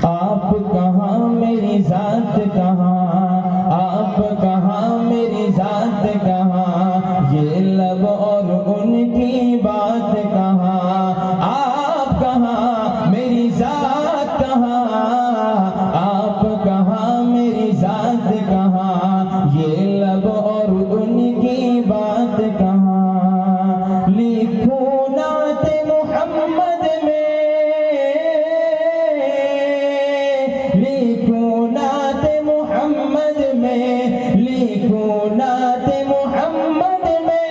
آپ کہاں میری ذات کہاں، آپ کہاں میری ذات کہاں، یہ لب اور ان کی بات کہاں، آپ کہاں میری ذات کہاں، آپ کہاں میری ذات کہاں، یہ لب اور ان کی بات کہاں۔ لکھوں نعت محمد میں، لکھوں نعت محمد میں، لکھوں نعت محمد میں،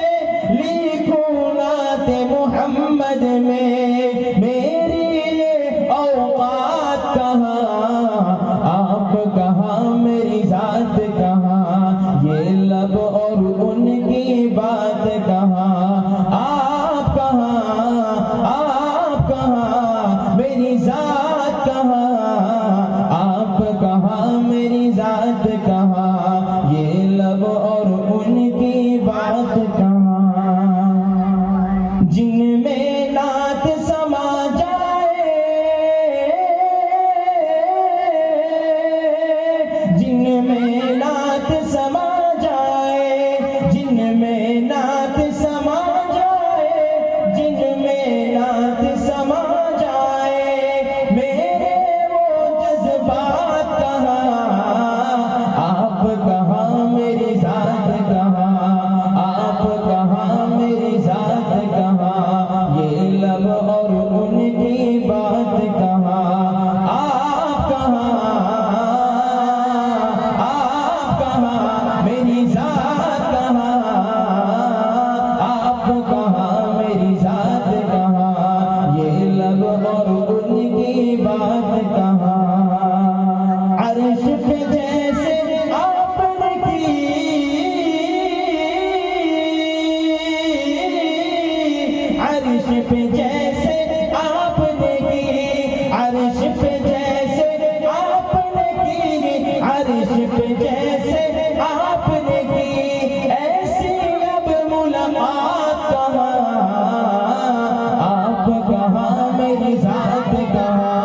لکھوں نعت محمد میں، میری یہ اوقات کہاں، آپ کہاں میری ذات کہاں، یہ لب اور ان کی بات کہاں، آپ کہاں میری ذات کہاں، آپ کہاں میری ذات کہاں، یہ لب اور ان کی بات کہاں۔ جن میں نعت سما جائے، جن میں نعت سما جائے، جن میں نعت سما جائے، جن میں نعت سما جائے، میرے وہ جذبات کہاں، آپ کہاں میری ذات کہاں، آپ کہاں میری ذات کہاں، یہ لب اور ان کی بات کہاں، آپ کہاں میری ذات کہاں، آپ کہاں میری ذات کہاں، یہ لب اور ان کی بات کہاں۔ عرش پہ جیسے آپ نے کی، عرش پہ جیسے آپ نے کی، عرش پہ جیسے آپ نے کی، عرش پہ جیسے آپ نے کی، ایسی اب ملاقات کہاں، آپ کہاں میری ذات کہاں،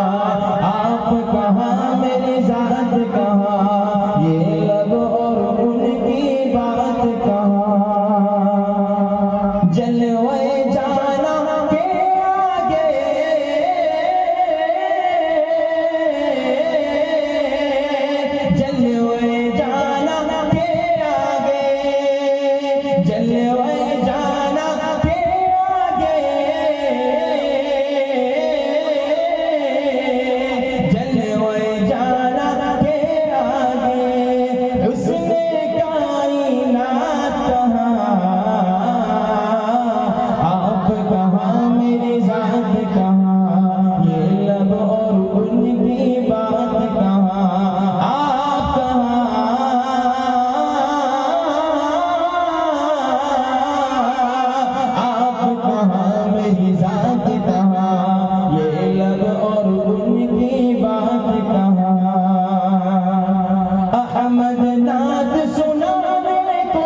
آپ کہاں میری ذات کہاں، یہ لب اور ان کی بات کہاں۔ جلوے جانا کے آگے، جلوے جانا کے آگے، جلوے جانا کے آگے، جلوے جانا کے آگے، حسن کائنات کہاں، آپ کہاں میری ذات کہاں، یہ لب اور ان کی بات کہاں، آپ کہاں میری ذات کہاں، یہ لب اور ان کی بات کہاں۔ احمد نعت سنانے کو،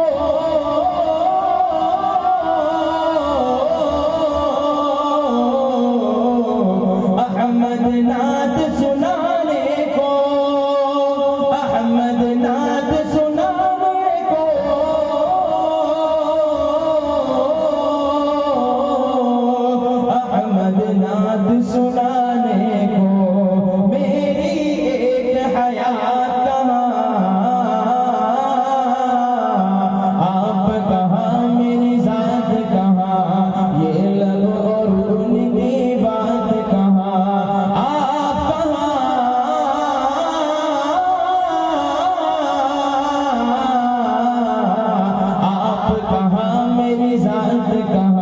احمد نعت سنانے کو، احمد نعت سنانے کو، احمد نعت سنانے کو، میری ایک حیات کہاں، آپ کہاں میری ذات کہاں، یہ لب اور ان کی بات کہاں، آپ کہاں میری ذات کہاں۔